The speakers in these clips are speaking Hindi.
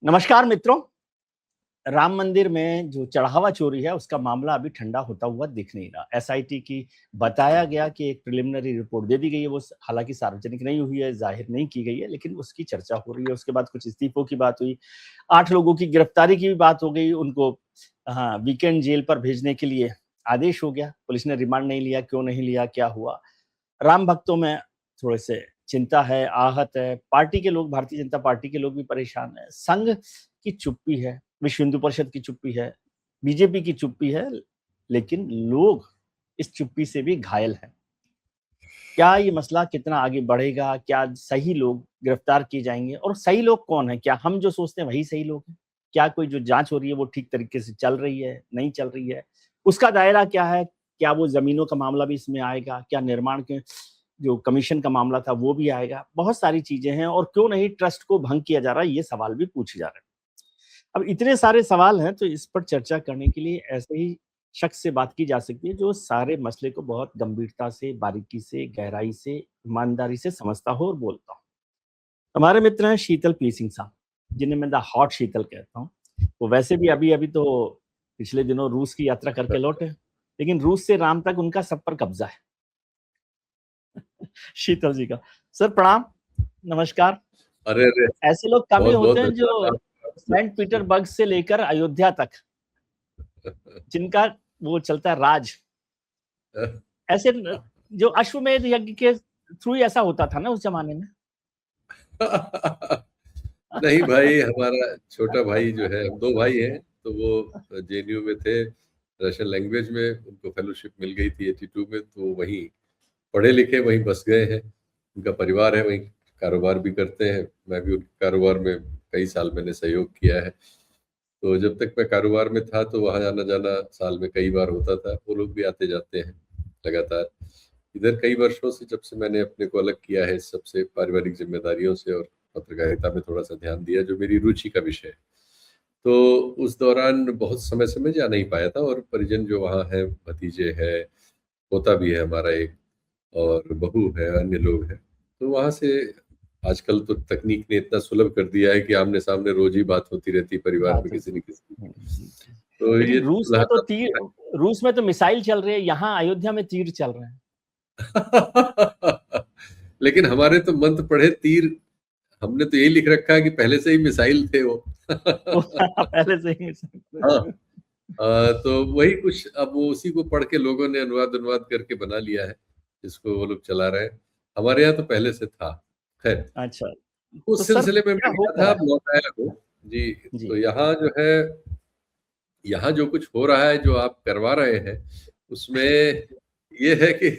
नमस्कार मित्रों। राम मंदिर में जो चढ़ावा चोरी है उसका मामला अभी ठंडा होता हुआ दिख नहीं रहा। एसआईटी की बताया गया कि एक प्रिलिमिनरी रिपोर्ट दे दी गई है, वो हालांकि सार्वजनिक नहीं हुई है, जाहिर नहीं की गई है, लेकिन उसकी चर्चा हो रही है। उसके बाद कुछ इस्तीफों की बात हुई, 8 लोगों की गिरफ्तारी की भी बात हो गई। उनको वीकेंड जेल पर भेजने के लिए आदेश हो गया। पुलिस ने रिमांड नहीं लिया, क्यों नहीं लिया, क्या हुआ? राम भक्तों में थोड़े से चिंता है, आहत है। पार्टी के लोग, भारतीय जनता पार्टी के लोग भी परेशान है। संघ की चुप्पी है, विश्व हिंदू परिषद की चुप्पी है, बीजेपी की चुप्पी है, लेकिन लोग इस चुप्पी से भी घायल हैं। क्या ये मसला कितना आगे बढ़ेगा? क्या सही लोग गिरफ्तार किए जाएंगे? और सही लोग कौन है? क्या हम जो सोचते हैं वही सही लोग हैं? क्या कोई जो जांच हो रही है वो ठीक तरीके से चल रही है, नहीं चल रही है? उसका दायरा क्या है? क्या वो जमीनों का मामला भी इसमें आएगा? क्या निर्माण के जो कमीशन का मामला था वो भी आएगा? बहुत सारी चीजें हैं। और क्यों नहीं ट्रस्ट को भंग किया जा रहा है, ये सवाल भी पूछे जा रहे हैं। अब इतने सारे सवाल हैं, तो इस पर चर्चा करने के लिए ऐसे ही शख्स से बात की जा सकती है जो सारे मसले को बहुत गंभीरता से, बारीकी से, गहराई से, ईमानदारी से समझता हो और बोलता हो। हमारे मित्र हैं शीतल पी सिंह साहब, जिन्हें मैं द हॉट शीतल कहता हूँ। वो वैसे भी अभी अभी तो पिछले दिनों रूस की यात्रा करके लौटे, लेकिन रूस से राम तक उनका सब पर कब्जा है। शीतल जी का सर प्रणाम, नमस्कार। अरे अरे, ऐसे लोग कम ही बहुत होते बहुत हैं जो धन्यवाद सेंट पीटरबर्ग से लेकर अयोध्या तक जिनका वो चलता है राज। ऐसे जो अश्वमेध यज्ञ के थ्रू ही ऐसा होता था ना उस जमाने में। नहीं भाई, हमारा छोटा भाई जो है, हम दो भाई हैं, तो वो जेएनयू में थे। रशियन लैंग्वेज में उनको फेलोशिप मिल गई थी 82 में, तो वहीं पढ़े लिखे, वहीं बस गए हैं। उनका परिवार है, वहीं कारोबार भी करते हैं। मैं भी उनके कारोबार में कई साल मैंने सहयोग किया है। तो जब तक मैं कारोबार में था तो वहाँ आना जाना साल में कई बार होता था। वो लोग भी आते जाते हैं लगातार। इधर कई वर्षों से, जब से मैंने अपने को अलग किया है इस सबसे, पारिवारिक जिम्मेदारियों से, और पत्रकारिता में थोड़ा सा ध्यान दिया, जो मेरी रुचि का विषय है, तो उस दौरान बहुत समय से मैं जा नहीं पाया था। और परिजन जो वहाँ है, भतीजे है, पोता भी है हमारा एक, और बहू है, अन्य लोग हैं, तो वहाँ से आजकल तो तकनीक ने इतना सुलभ कर दिया है कि आमने सामने रोज ही बात होती रहती है परिवार में, किसी न किसी। तो ये लेकिन रूस में तो मिसाइल चल रही है, यहाँ अयोध्या में तीर चल रहे हैं। लेकिन हमारे तो मंत्र पढ़े तीर, हमने तो यही लिख रखा है कि पहले से ही मिसाइल थे वो। पहले से ही मिसाइल। हाँ, तो वही कुछ, अब वो उसी को पढ़ के लोगों ने अनुवाद अनुवाद करके बना लिया है, जिसको वो लोग चला रहे हैं। हमारे यहाँ तो पहले से था। खैर, अच्छा, तो उस सर सिलसिले में क्या मैं हो गया क्या था, रहा लौट आया हूँ जी। है जी? तो यहाँ जो है, यहाँ जो कुछ हो रहा है, जो आप करवा रहे हैं, उसमें ये है कि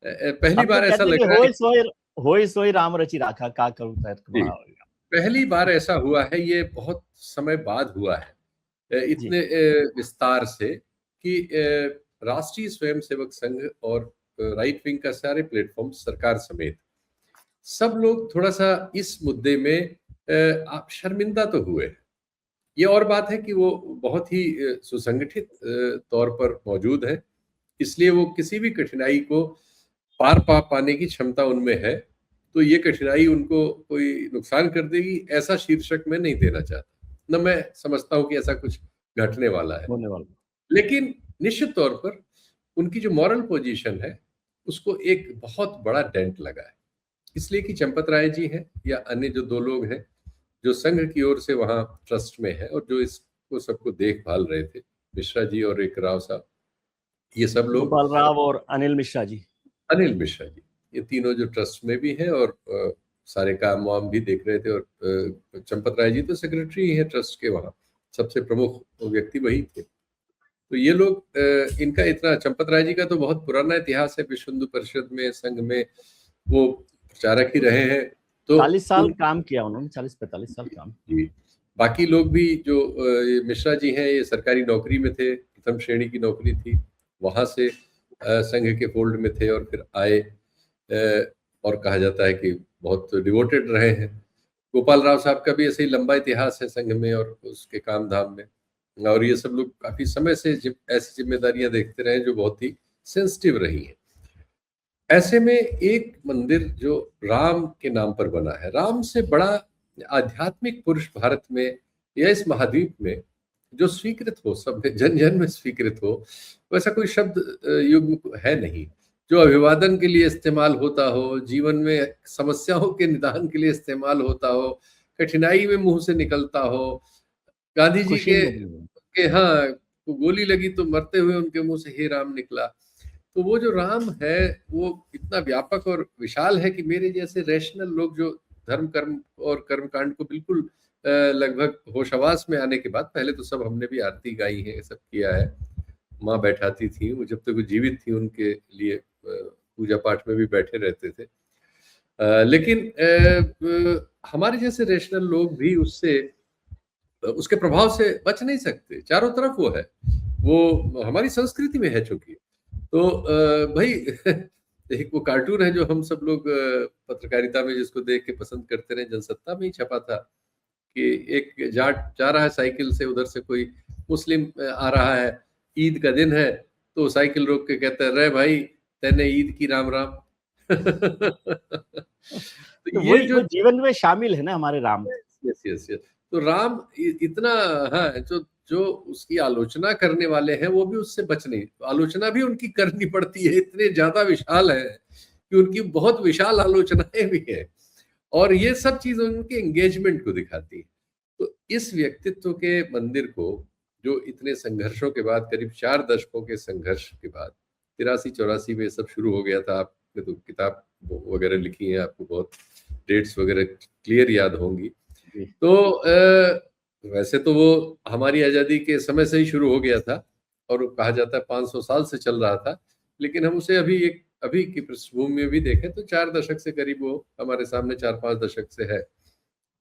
पहली हम तो बार ऐसा कहते हैं कि लग रहा है होई सोई राम रचि राखा, का करूँ तैत जी, बढ़ावेगा। पहली बार ऐसा हुआ है, ये बहुत समय बाद हुआ है जी, इतने विस्तार से, कि राष्ट्रीय स्वयंसेवक संघ और राइट विंग का सारे प्लेटफॉर्म, सरकार समेत सब लोग थोड़ा सा इस मुद्दे में आप शर्मिंदा तो हुए। ये और बात है कि वो बहुत ही सुसंगठित तौर पर मौजूद है, इसलिए वो किसी भी कठिनाई को पार पाने की क्षमता उनमें है। तो ये कठिनाई उनको कोई नुकसान कर देगी, ऐसा शीर्षक मैं नहीं देना चाहता, न मैं समझता हूँ कि ऐसा कुछ घटने वाला है। होने वाला। लेकिन निश्चित तौर पर उनकी जो मॉरल पोजीशन है, उसको एक बहुत बड़ा डेंट लगा है। इसलिए कि चंपत राय जी हैं, या अन्य जो दो लोग हैं जो संघ की ओर से वहाँ ट्रस्ट में है, और जो इसको सबको देखभाल रहे थे, मिश्रा जी और एक राव साहब, ये सब लोग, गोपाल राव और अनिल मिश्रा जी। अनिल मिश्रा जी, ये तीनों जो ट्रस्ट में भी हैं, और सारे काम वाम भी देख रहे थे। और चंपत राय जी तो सेक्रेटरी हैं ट्रस्ट के, वहाँ सबसे प्रमुख व्यक्ति वही थे। तो ये लोग, इनका इतना, चंपत राय जी का तो बहुत पुराना इतिहास है विश्व हिंदू परिषद में, संघ में, वो प्रचारक ही रहे हैं। तो 40 साल काम किया उन्होंने, 40-45 साल काम। जी, बाकी लोग भी जो ये मिश्रा जी हैं, ये सरकारी नौकरी में थे, प्रथम श्रेणी की नौकरी थी, वहां से संघ के फोल्ड में थे, और फिर आए। और कहा जाता है कि बहुत डिवोटेड रहे हैं। गोपाल राव साहब का भी ऐसे ही लंबा इतिहास है संघ में और उसके काम धाम में। और ये सब लोग काफी समय से ऐसी जिम्मेदारियां देखते रहे जो बहुत ही सेंसिटिव रही हैं। ऐसे में एक मंदिर जो राम के नाम पर बना है, राम से बड़ा आध्यात्मिक पुरुष भारत में या इस महाद्वीप में जो स्वीकृत हो, सब जन जन में स्वीकृत हो, वैसा कोई शब्द युग है नहीं जो अभिवादन के लिए इस्तेमाल होता हो, जीवन में समस्याओं के निदान के लिए इस्तेमाल होता हो, कठिनाई में मुंह से निकलता हो। गांधी जी खुशी में भी है। के हाँ, तो गोली लगी तो मरते हुए उनके मुंह से हे राम निकला। तो वो जो राम है वो इतना व्यापक और विशाल है कि मेरे जैसे रैशनल लोग जो धर्म कर्म और कर्मकांड को बिल्कुल लगभग होशआवास में आने के बाद, पहले तो सब हमने भी आरती गाई है, सब किया है, माँ बैठाती थी, वो जब तक वो जीवित थी उनके लिए पूजा पाठ में भी बैठे रहते थे। लेकिन हमारे जैसे रैशनल लोग भी उससे उसके प्रभाव से बच नहीं सकते। चारों तरफ वो है, वो हमारी संस्कृति में है चूंकि। तो भाई एक वो कार्टून है जो हम सब लोग पत्रकारिता में जिसको देख के पसंद करते रहे, जनसत्ता में ही छपा था कि एक जाट जा रहा है साइकिल से, उधर से कोई मुस्लिम आ रहा है, ईद का दिन है, तो साइकिल रोक के कहता है, रे भाई तेने ईद की राम राम। तो तो ये वही जो वो जीवन में शामिल है ना हमारे राम। यस यस यस, तो राम इतना हाँ, जो जो उसकी आलोचना करने वाले हैं वो भी उससे बच नहीं, आलोचना भी उनकी करनी पड़ती है, इतने ज्यादा विशाल है कि उनकी बहुत विशाल आलोचनाएं भी है, और ये सब चीजें उनके एंगेजमेंट को दिखाती है। तो इस व्यक्तित्व के मंदिर को जो इतने संघर्षों के बाद, करीब 4 दशकों के संघर्ष के बाद, 83-84 में सब शुरू हो गया था। आपने तो किताब वगैरह लिखी है, आपको बहुत डेट्स वगैरह क्लियर याद होंगी। तो वैसे तो वो हमारी आज़ादी के समय से ही शुरू हो गया था और कहा जाता है 500 साल से चल रहा था, लेकिन हम उसे अभी की पृष्ठभूमि में भी देखें तो 4 दशक से करीब वो हमारे सामने 4-5 दशक से है,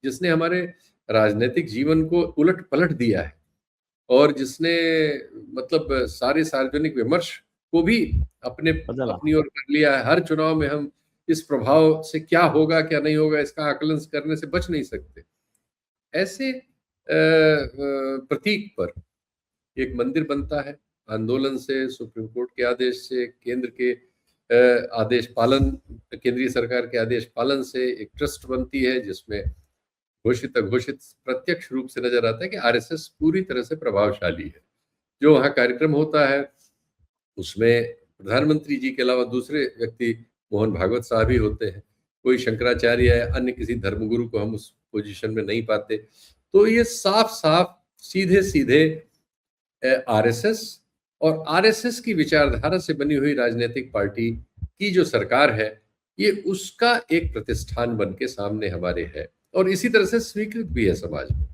जिसने हमारे राजनीतिक जीवन को उलट पलट दिया है, और जिसने मतलब सारे सार्वजनिक विमर्श को भी बदला। अपनी ओर कर लिया है। हर चुनाव में हम इस प्रभाव से क्या होगा क्या नहीं होगा इसका आकलन करने से बच नहीं सकते। ऐसे प्रतीक पर एक मंदिर बनता है, आंदोलन से, सुप्रीम कोर्ट के आदेश से, केंद्र के आदेश पालन, केंद्रीय सरकार के आदेश पालन से एक ट्रस्ट बनती है जिसमें घोषित अघोषित प्रत्यक्ष रूप से नजर आता है कि आरएसएस पूरी तरह से प्रभावशाली है। जो वहाँ कार्यक्रम होता है उसमें प्रधानमंत्री जी के अलावा दूसरे व्यक्ति मोहन भागवत साहब ही होते हैं, कोई शंकराचार्य या अन्य किसी धर्मगुरु को हम उस पोजीशन में नहीं पाते। तो ये साफ साफ सीधे सीधे आरएसएस और आरएसएस की विचारधारा से बनी हुई राजनीतिक पार्टी की जो सरकार है, ये उसका एक प्रतिष्ठान बन के सामने हमारे है, और इसी तरह से स्वीकृत भी है समाज में।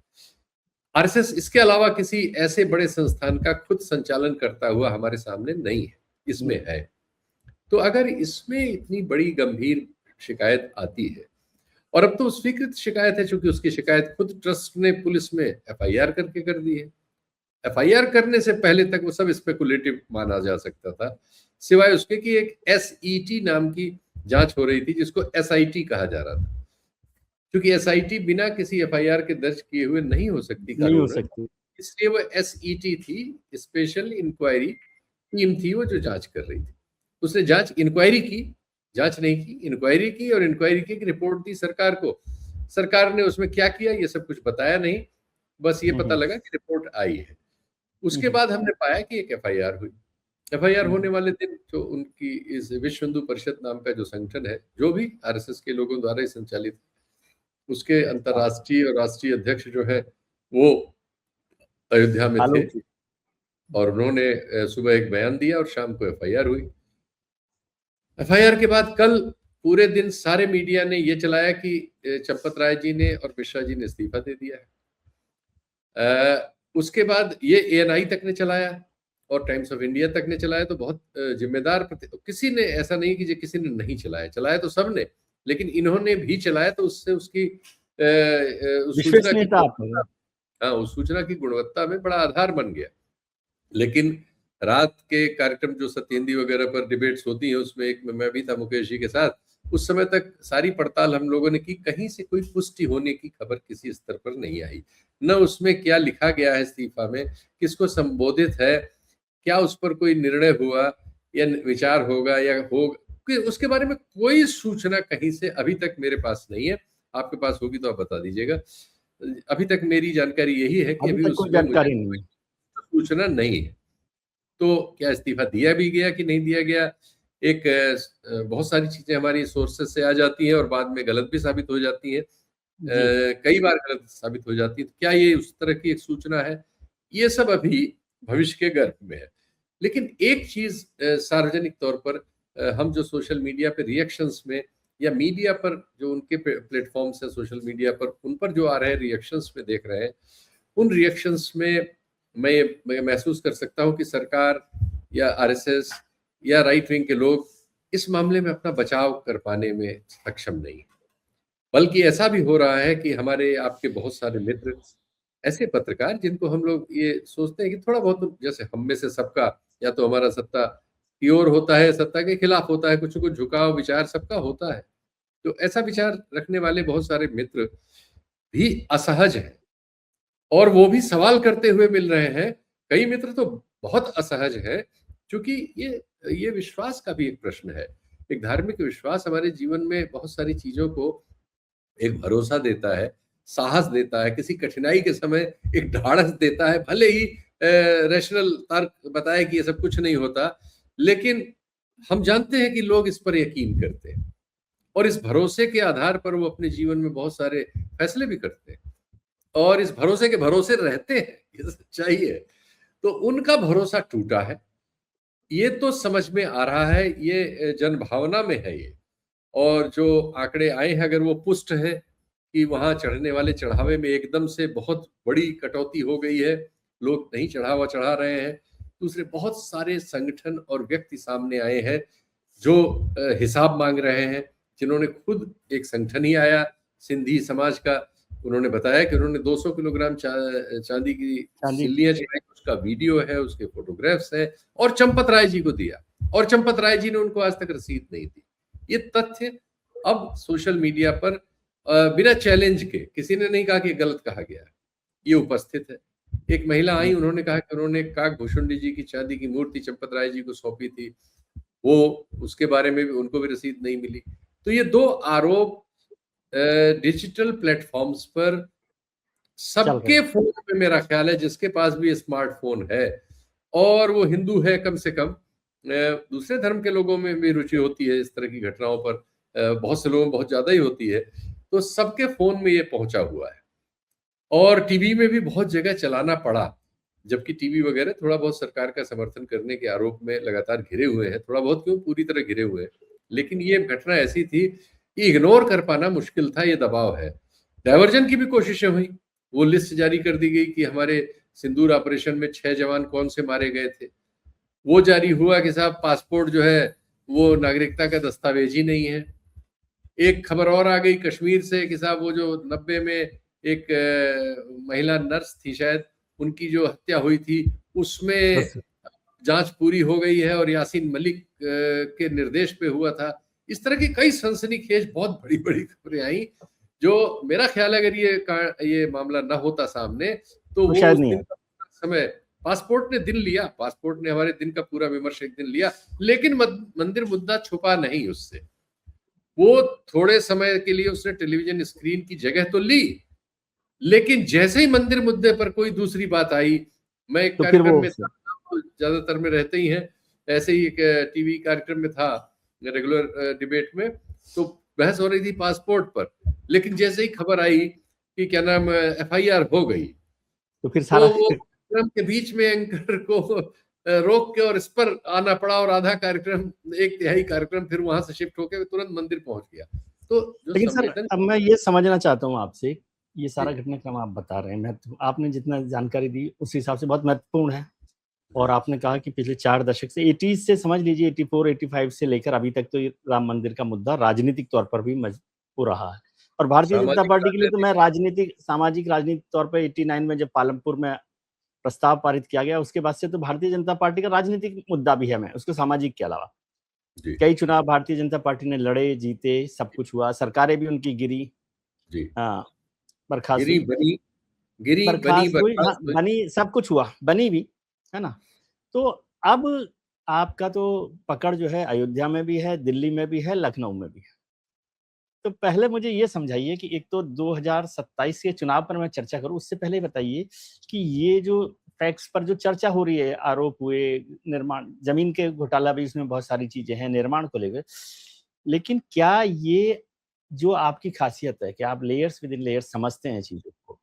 आरएसएस इसके अलावा किसी ऐसे बड़े संस्थान का खुद संचालन करता हुआ हमारे सामने नहीं है, इसमें है। तो अगर इसमें इतनी बड़ी गंभीर शिकायत आती है, और अब तो स्वीकृत शिकायत है, चूंकि उसकी शिकायत खुद ट्रस्ट ने पुलिस में एफआईआर करके कर दी है। एफआईआर करने से पहले तक वो सब स्पेकुलेटिव माना जा सकता था, सिवाय उसके कि एक एसईटी नाम की जांच हो रही थी जिसको एसआईटी कहा जा रहा था, क्योंकि एसआईटी बिना किसी एफआईआर के दर्ज किए हुए नहीं हो सकती नहीं हो कानून, सकती। इसलिए वो एसईटी थी, स्पेशल इंक्वायरी टीम थी वो जो जांच कर रही थी। उसने इंक्वायरी की, जांच नहीं की, इंक्वायरी की, और इंक्वायरी की रिपोर्ट दी सरकार को। सरकार ने उसमें क्या किया ये सब कुछ बताया नहीं, बस ये पता लगा कि रिपोर्ट आई है। उसके बाद हमने पाया कि एक एफआईआर हुई। एफआईआर होने वाले दिन जो उनकी इस विश्व हिंदू परिषद नाम का जो संगठन है, जो भी आरएसएस के लोगों द्वारा ही संचालित, उसके अंतर्राष्ट्रीय और राष्ट्रीय अध्यक्ष जो है वो अयोध्या में थे, और उन्होंने सुबह एक बयान दिया और शाम को एफआईआर हुई। एफआईआर के बाद कल पूरे दिन सारे मीडिया ने ये चलाया कि चंपत राय जी ने और मिश्रा जी ने इस्तीफा दे दिया है। उसके बाद ये एएनआई तक ने चलाया और टाइम्स ऑफ इंडिया तक ने चलाया। तो बहुत जिम्मेदार किसी ने ऐसा नहीं कि किसी ने नहीं चलाया, चलाया तो सब ने, लेकिन इन्होंने भी चलाया, तो उससे उसकी उस सूचना की गुणवत्ता में बड़ा आधार बन गया। लेकिन रात के कार्यक्रम जो सत्येंद्र वगैरह पर डिबेट्स होती हैं, उसमें एक में मैं भी था मुकेश जी के साथ, उस समय तक सारी पड़ताल हम लोगों ने की, कहीं से कोई पुष्टि होने की खबर किसी स्तर पर नहीं आई। न उसमें क्या लिखा गया है इस्तीफा में, किसको संबोधित है, क्या उस पर कोई निर्णय हुआ या विचार होगा या होगा, उसके बारे में कोई सूचना कहीं से अभी तक मेरे पास नहीं है। आपके पास होगी तो आप बता दीजिएगा। अभी तक मेरी जानकारी यही है कि अभी अभी तक कोई उसमें मुझे जानकारी नहीं है। सूचना नहीं है। तो क्या इस्तीफा दिया भी गया कि नहीं दिया गया? एक बहुत सारी चीज़ें हमारी सोर्सेज़ से आ जाती हैं और बाद में गलत भी साबित हो जाती हैं। जी। कई बार गलत साबित हो जाती है। तो क्या ये उस तरह की एक सूचना है? ये सब अभी भविष्य के गर्भ में है। लेकिन एक चीज़ सार्वजनिक तौर पर हम जो सोशल मीडिया पे रिएक्शंस में या मीडिया पर जो उनके प्लेटफ़ॉर्म्स हैं सोशल मीडिया पर, उन पर जो आ रहे हैं रिएक्शंस में देख रहे हैं, उन रिएक्शंस में मैं महसूस कर सकता हूँ कि सरकार या आरएसएस या राइट विंग के लोग इस मामले में अपना बचाव कर पाने में सक्षम नहीं है। बल्कि ऐसा भी हो रहा है कि हमारे आपके बहुत सारे मित्र, ऐसे पत्रकार जिनको हम लोग ये सोचते हैं कि थोड़ा बहुत तो जैसे हम में से सबका या तो हमारा सत्ता की ओर होता है, सत्ता के खिलाफ होता है, कुछ न कुछ झुकाव विचार सबका होता है। तो ऐसा विचार रखने वाले बहुत सारे मित्र भी असहज हैं और वो भी सवाल करते हुए मिल रहे हैं। कई मित्र तो बहुत असहज हैं, चूँकि ये विश्वास का भी एक प्रश्न है। एक धार्मिक विश्वास हमारे जीवन में बहुत सारी चीज़ों को एक भरोसा देता है, साहस देता है, किसी कठिनाई के समय एक ढाढ़स देता है, भले ही रैशनल तर्क बताए कि ये सब कुछ नहीं होता, लेकिन हम जानते हैं कि लोग इस पर यकीन करते हैं और इस भरोसे के आधार पर वो अपने जीवन में बहुत सारे फैसले भी करते हैं और इस भरोसे के भरोसे रहते हैं, ये सच्चाई है। तो उनका भरोसा टूटा है, ये तो समझ में आ रहा है, ये जनभावना में है ये। और जो आंकड़े आए हैं अगर वो पुष्ट है कि वहाँ चढ़ने वाले चढ़ावे में एकदम से बहुत बड़ी कटौती हो गई है, लोग नहीं चढ़ावा चढ़ा रहे हैं। दूसरे बहुत सारे संगठन और व्यक्ति सामने आए हैं जो हिसाब माँग रहे हैं, जिन्होंने खुद एक संगठन ही आया सिंधी समाज का, उन्होंने बताया कि उन्होंने 200 किलोग्राम चांदी की चांदी। सिल्लियाँ चढ़ाई, उसका वीडियो है, उसके फोटोग्राफ्स हैं और चंपत राय जी को दिया और चंपत राय जी ने उनको आज तक रसीद नहीं दी। ये तथ्य अब सोशल मीडिया पर बिना चैलेंज के, किसी ने नहीं कहा कि गलत कहा गया है, ये उपस्थित है। एक महिला आई, उन्होंने कहा कि उन्होंने काक भूषुंडी जी की चांदी की मूर्ति चंपत राय जी को सौंपी थी, वो उसके बारे में भी उनको भी रसीद नहीं मिली। तो ये 2 आरोप डिजिटल प्लेटफ़ॉर्म्स पर चल रहे सबके हैं। फ़ोन में मेरा ख़्याल है जिसके पास भी स्मार्टफ़ोन है और वो हिंदू है कम से कम, दूसरे धर्म के लोगों में भी रुचि होती है इस तरह की घटनाओं पर, बहुत से लोगों में बहुत ज़्यादा ही होती है, तो सबके फ़ोन में ये पहुँचा हुआ है और टीवी में भी बहुत जगह चलाना पड़ा, जबकि टीवी वगैरह थोड़ा बहुत सरकार का समर्थन करने के आरोप में लगातार घिरे हुए हैं, थोड़ा बहुत क्यों पूरी तरह घिरे हुए हैं। लेकिन ये घटना ऐसी थी कि इग्नोर कर पाना मुश्किल था, ये दबाव है। डायवर्जन की भी कोशिशें हुई, वो लिस्ट जारी कर दी गई कि हमारे सिंदूर ऑपरेशन में 6 जवान कौन से मारे गए थे। वो जारी हुआ कि साहब पासपोर्ट जो है, वो नागरिकता का दस्तावेज ही नहीं है। एक खबर और आ गई कश्मीर से कि साहब वो जो 90 में एक महिला नर्स थी शायद, उनकी जो हत्या हुई थी, उसमें बस। जाँच पूरी हो गई है और यासीन मलिक के निर्देश पे हुआ था। इस तरह की कई सनसनीखेज बहुत बड़ी-बड़ी खबरें आई, जो मेरा ख़्याल है अगर ये मामला ना होता सामने, तो तो वो शायद उस नहीं दिन है। का समय पासपोर्ट ने दिन लिया, पासपोर्ट ने हमारे दिन का पूरा विमर्श एक दिन लिया, लेकिन मंदिर मुद्दा छुपा नहीं उससे। वो थोड़े समय के लिए उसने टेलीविज़न स्क्रीन की जगह तो ली, लेकिन जैसे ही मंदिर मुद्दे पर कोई दूसरी बात आई, मैं एक तो फिर कार्यक्रम वो में था, आप ज़्यादातर में रहते ही हैं, ऐसे ही एक टीवी कार्यक्रम में था, रेगुलर डिबेट में, तो बहस हो रही थी पासपोर्ट पर, लेकिन जैसे ही खबर आई कि क्या नाम एफआईआर हो गई, तो फिर तो सारा वो कार्यक्रम के बीच में एंकर को रोक के और इस पर आना पड़ा और आधा कार्यक्रम, 1/3 कार्यक्रम फिर वहाँ से शिफ्ट होके तुरंत मंदिर पहुँच गया। तो जो लेकिन सर संवेदन अब मैं ये समझना चाहता हूँ आपसे, ये सारा जी, घटनाक्रम आप बता रहे हैं, महत्व आपने जितना जानकारी दी उस हिसाब से बहुत महत्वपूर्ण है। जी, और आपने कहा कि पिछले 4 दशक से 80s से समझ लीजिए 84-85 से लेकर अभी तक तो ये राम मंदिर का मुद्दा राजनीतिक तौर पर भी वो रहा है। और भारतीय जनता सामाजिक पार्टी के लिए तो राजनीतिक मैं राजनीतिक सामाजिक राजनीतिक तौर पे 89 में जब पालमपुर में प्रस्ताव पारित किया गया, उसके बाद से तो भारतीय जनता पार्टी का राजनीतिक मुद्दा भी है मैं, उसको सामाजिक के अलावा। जी, कई चुनाव भारतीय जनता पार्टी ने लड़े, जीते, सब कुछ हुआ, सरकारें भी उनकी गिरी, जी। हाँ, बर्खास्त गिरी, हुई। बनी, गिरी, बनी, बर्खास्त हुई, हाँ, बर्खास्त हुई। बनी, सब कुछ हुआ, बनी भी, है ना? तो अब आपका तो पकड़ जो है अयोध्या में भी है, दिल्ली में भी है, लखनऊ में भी है। तो पहले मुझे ये समझाइए कि एक तो 2027 के चुनाव पर मैं चर्चा करूं, उससे पहले बताइए कि ये जो टैक्स पर जो चर्चा हो रही है, आरोप हुए, निर्माण, जमीन के घोटाला भी इसमें बहुत सारी चीजें हैं निर्माण को लेकर, लेकिन क्या ये जो आपकी खासियत है कि आप लेयर्स विद इन लेयर्स समझते हैं चीजों को,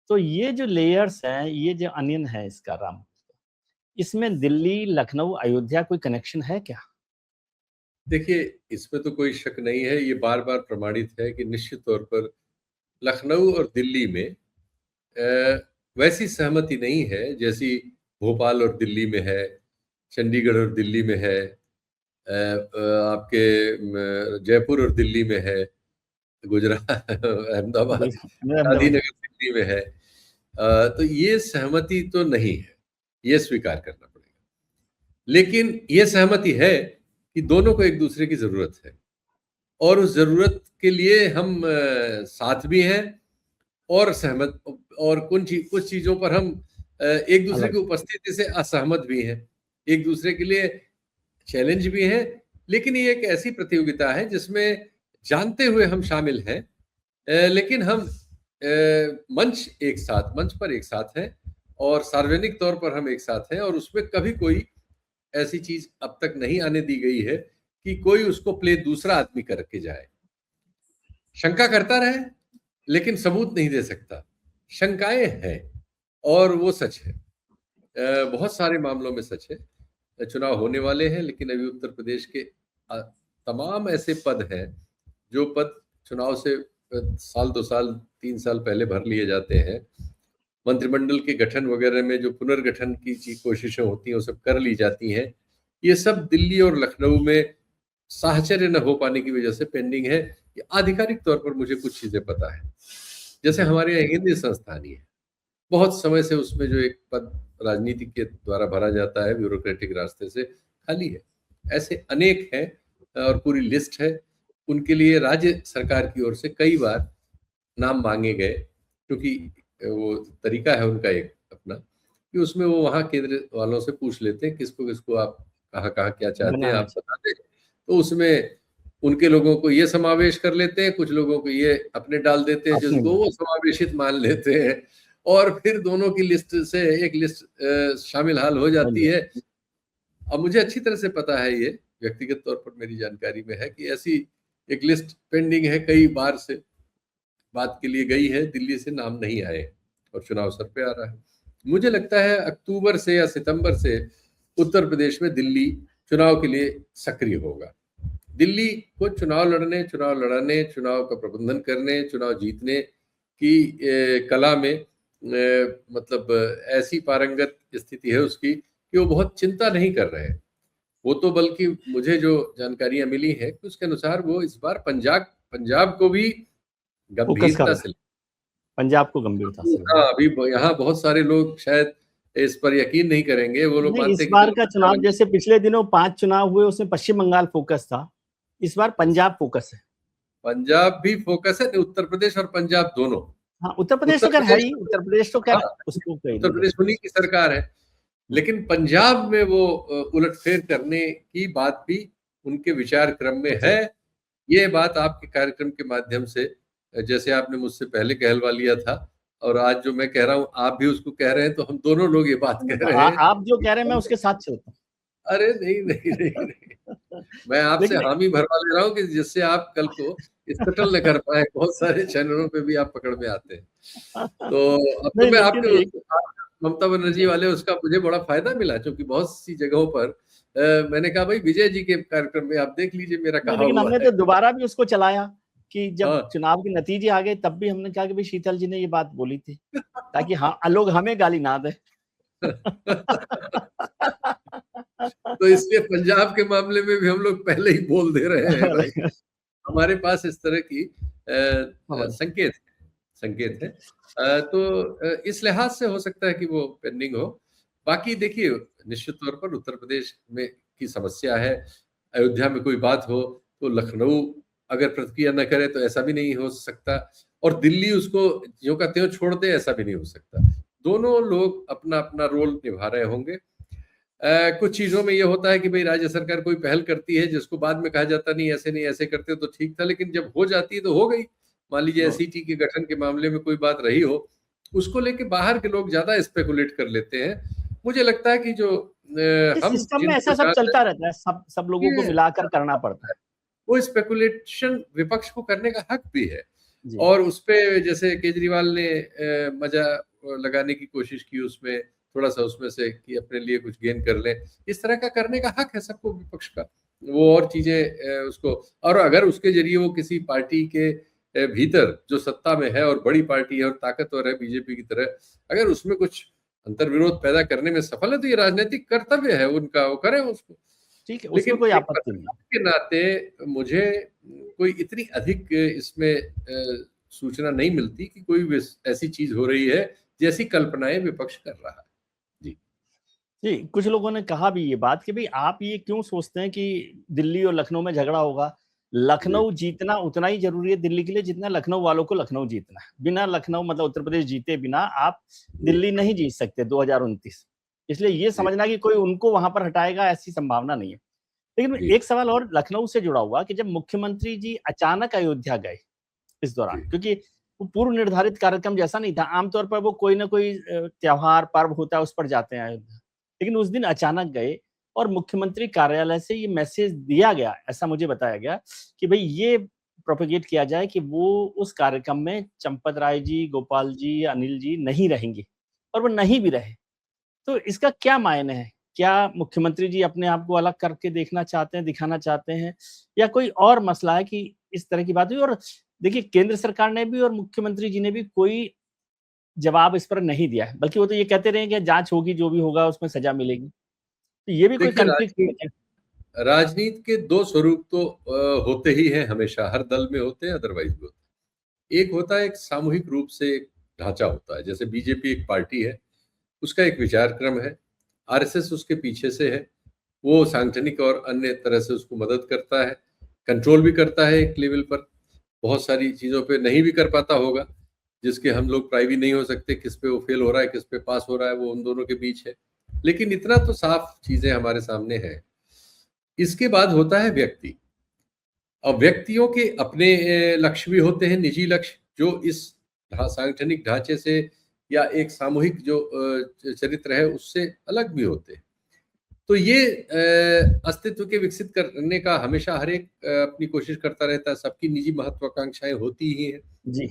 तो ये जो लेयर्स हैं, ये जो अनियन है इसका राम, इसमें दिल्ली, लखनऊ, अयोध्या कोई कनेक्शन है क्या? देखिए, इसमें तो कोई शक नहीं है, ये बार-बार प्रमाणित है कि निश्चित तौर पर लखनऊ और दिल्ली में वैसी सहमति नहीं है जैसी भोपाल और दिल्ली में है, चंडीगढ़ और दिल्ली में है, आपके जयपुर और दिल्ली में है, गुजरात अहमदाबाद, अहमदाबाद। गांधीनगर दिल्ली में है। तो ये सहमति तो नहीं है, ये स्वीकार करना पड़ेगा। लेकिन ये सहमति है कि दोनों को एक दूसरे की जरूरत है और उस जरूरत के लिए हम साथ भी हैं और सहमत, और कुछ चीजों पर हम एक दूसरे अलग। की उपस्थिति से असहमत भी हैं, एक दूसरे के लिए चैलेंज भी है। लेकिन ये एक ऐसी प्रतियोगिता है जिसमें जानते हुए हम शामिल हैं, लेकिन हम मंच पर एक साथ हैं और सार्वजनिक तौर पर हम एक साथ हैं, और उसमें कभी कोई ऐसी चीज अब तक नहीं आने दी गई है कि कोई उसको प्ले दूसरा आदमी करके जाए। शंका करता रहे लेकिन सबूत नहीं दे सकता। शंकाएं हैं और वो सच है, बहुत सारे मामलों में सच है। चुनाव होने वाले हैं, लेकिन अभी उत्तर प्रदेश के तमाम ऐसे पद हैं जो पद चुनाव से साल 2 साल 3 साल पहले भर लिए जाते हैं। मंत्रिमंडल के गठन वगैरह में जो पुनर्गठन की कोशिशें होती हैं वो सब कर ली जाती हैं। ये सब दिल्ली और लखनऊ में साहचर्य न हो पाने की वजह से पेंडिंग है। ये आधिकारिक तौर पर मुझे कुछ चीजें पता है, जैसे हमारे यहाँ हिंदी संस्थान ही है, बहुत समय से उसमें जो एक पद राजनीति के द्वारा भरा जाता है ब्यूरोक्रेटिक रास्ते से, खाली है। ऐसे अनेक हैं और पूरी लिस्ट है। उनके लिए राज्य सरकार की ओर से कई बार नाम मांगे गए, क्योंकि वो तरीका है उनका एक अपना कि उसमें वो वहाँ केंद्र वालों से पूछ लेते हैं किसको किसको आप कहाँ कहाँ क्या चाहते हैं बनाना आप बता दें। तो उसमें उनके लोगों को ये समावेश कर लेते हैं, कुछ लोगों को ये अपने डाल देते हैं अपने जिसको वो समावेशित मान लेते हैं, और फिर दोनों की लिस्ट से एक लिस्ट शामिल हाल हो जाती है। अब मुझे अच्छी तरह से पता है, ये व्यक्तिगत तौर पर मेरी जानकारी में है कि ऐसी एक लिस्ट पेंडिंग है, कई बार से बात के लिए गई है, दिल्ली से नाम नहीं आए और चुनाव सर पे आ रहा है। मुझे लगता है अक्टूबर से या सितंबर से उत्तर प्रदेश में दिल्ली चुनाव के लिए सक्रिय होगा। दिल्ली को चुनाव लड़ने, चुनाव लड़ाने, चुनाव का प्रबंधन करने, चुनाव जीतने की कला में मतलब ऐसी पारंगत स्थिति है उसकी कि वो बहुत चिंता नहीं कर रहे हैं। वो तो बल्कि मुझे जो जानकारियां मिली हैं उसके अनुसार वो इस बार पंजाब को भी फोकस कर गंभीरता रहे हैं, से, पंजाब को गंभीरता से। हाँ, अभी यहाँ बहुत सारे लोग शायद इस पर यकीन नहीं करेंगे। वो लोग नहीं, मानते इस हैं कि बार चलो का चुनाव जैसे पिछले दिनों 5 चुनाव हुए उसमें पश्चिम बंगाल फोकस था, इस बार पंजाब फोकस है। पंजाब भी फोकस है, उत्तर प्रदेश और पंजाब दोनों। हाँ, उत्तर प्रदेश तो उत्तर खैर है प्रदेश, ही, उत्तर प्रदेश तो हाँ, खैर उसको कहीं उत्तर नहीं प्रदेश कर उन्हीं की सरकार है, लेकिन पंजाब में वो उलटफेर करने की बात भी उनके विचार क्रम में है। ये बात आपके कार्यक्रम के माध्यम से, जैसे आपने मुझसे पहले कहलवा लिया था और आज जो मैं कह रहा हूँ आप भी उसको कह रहे हैं, तो हम दोनों लोग ये बात कह रहे हैं। आप जो कह रहे हैं मैं उसके साथ चलता हूँ। अरे नहीं नहीं नहीं नहीं, मैं आपसे लेकिन हामी भरवा ले रहा हूँ कि जिससे आप कल को स्कटल न कर पाए, बहुत सारे चैनलों पे भी आप पकड़ में आते हैं। तो अब तो नहीं, मैं लेकिन आपके ममता बनर्जी वाले उसका मुझे बड़ा फायदा मिला, क्योंकि बहुत सी जगहों पर मैंने कहा भाई विजय जी के कार्यक्रम में आप देख लीजिए मेरा कहा लेकिन हुआ हमने है। तो दोबारा भी उसको चलाया कि जब हाँ। चुनाव के नतीजे आ गए तब भी हमने कहा कि भाई शीतल जी ने ये बात बोली थी, ताकि हाँ लोग हमें गाली ना दे। तो इसलिए पंजाब के मामले में भी हम लोग पहले ही बोल दे रहे हैं भाई, हमारे पास इस तरह की संकेत है। तो इस लिहाज से हो सकता है कि वो पेंडिंग हो। बाकी देखिए, निश्चित तौर पर उत्तर प्रदेश में की समस्या है। अयोध्या में कोई बात हो तो लखनऊ अगर प्रतिक्रिया न करे तो ऐसा भी नहीं हो सकता, और दिल्ली उसको ज्यों का त्यों छोड़ दे ऐसा भी नहीं हो सकता। दोनों लोग अपना अपना रोल निभा रहे होंगे। कुछ चीजों में ये होता है कि भाई राज्य सरकार कोई पहल करती है जिसको बाद में कहा जाता नहीं ऐसे करते तो ठीक था, लेकिन जब हो जाती है तो हो गई। मान लीजिए एसईटी के गठन के मामले में कोई बात रही हो, उसको लेके बाहर के लोग ज्यादा स्पेकुलेट कर लेते हैं। मुझे लगता है कि जो हम सिस्टम में जिन ऐसा सब प्रकार चलता रहता है, सब लोगों को से मिलाकर करना पड़ता है। वो स्पेकुलेशन विपक्ष को करने का हक भी है। जी। और उसपे जैसे केजरीवाल ने मजा लगाने की कोशिश की, उसमें थोड़ा सा उसमें से कि अपने लिए कुछ गेन कर लें, इस तरह का करने का हक है सबको विपक्ष का। वो और चीजें उसको, और अगर उसके जरिए वो किसी पार्टी के भीतर जो सत्ता में है और बड़ी पार्टी है और ताकतवर है बीजेपी की तरह, अगर उसमें कुछ अंतर्विरोध पैदा करने में सफल है तो ये राजनीतिक कर्तव्य है उनका, वो करें उसको। ठीक है, उसमें लेकिन कोई एक आपत्ति नहीं है। पत्रकार के नाते मुझे कोई इतनी अधिक इसमें सूचना नहीं मिलती कि कोई ऐसी चीज हो रही है जैसी कल्पनाएं विपक्ष कर रहा है। जी जी, कुछ लोगों ने कहा भी ये बात कि भाई आप ये क्यों सोचते हैं कि दिल्ली और लखनऊ में झगड़ा होगा? जी लखनऊ जीतना उतना ही जरूरी है दिल्ली के लिए जितना लखनऊ वालों को लखनऊ जीतना है। बिना लखनऊ मतलब उत्तर प्रदेश जीते बिना आप जी दिल्ली नहीं जीत सकते 2029। इसलिए ये जी समझना कि कोई उनको वहां पर हटाएगा, ऐसी संभावना नहीं है। लेकिन जी एक सवाल और लखनऊ से जुड़ा हुआ कि जब मुख्यमंत्री जी अचानक अयोध्या गए इस जी दौरान, क्योंकि वो पूर्व निर्धारित कार्यक्रम जैसा नहीं था। आमतौर पर वो कोई ना कोई त्योहार पर्व होता है उस पर जाते हैं अयोध्या, लेकिन उस दिन अचानक गए और मुख्यमंत्री कार्यालय से ये मैसेज दिया गया, ऐसा मुझे बताया गया कि भाई ये प्रोपेगेट किया जाए कि वो उस कार्यक्रम में चंपत राय जी, गोपाल जी, अनिल जी नहीं रहेंगे, और वो नहीं भी रहे। तो इसका क्या मायने है? क्या मुख्यमंत्री जी अपने आप को अलग करके देखना चाहते हैं, दिखाना चाहते हैं, या कोई और मसला है कि इस तरह की बात हुई? और देखिए, केंद्र सरकार ने भी और मुख्यमंत्री जी ने भी कोई जवाब इस पर नहीं दिया है, बल्कि वो तो ये कहते रहे कि जाँच होगी, जो भी होगा उसमें सज़ा मिलेगी। तो ये भी कोई देखिए, कॉन्फ्लिक्ट नहीं है? राजनीति के दो स्वरूप तो होते ही हैं, हमेशा हर दल में होते हैं, अदरवाइज भी होते हैं। एक होता है, एक सामूहिक रूप से एक ढांचा होता है, जैसे बीजेपी एक पार्टी है, उसका एक विचार क्रम है, आरएसएस उसके पीछे से है, वो सांगठनिक और अन्य तरह से उसको मदद करता है, कंट्रोल भी करता है एक लेवल पर, बहुत सारी चीज़ों पे नहीं भी कर पाता होगा, जिसके हम लोग प्राइवी नहीं हो सकते, किस पे वो फेल हो रहा है, किस पे पास हो रहा है, वो उन दोनों के बीच है। लेकिन इतना तो साफ चीज़ें हमारे सामने है। इसके बाद होता है व्यक्ति। अब व्यक्तियों के अपने लक्ष्य भी होते हैं, निजी लक्ष्य, जो इस सांगठनिक ढांचे से या एक सामूहिक जो चरित्र है उससे अलग भी होते हैं। तो ये अस्तित्व के विकसित करने का हमेशा हर एक अपनी कोशिश करता रहता है, सबकी निजी महत्वाकांक्षाएं होती ही हैं। जी।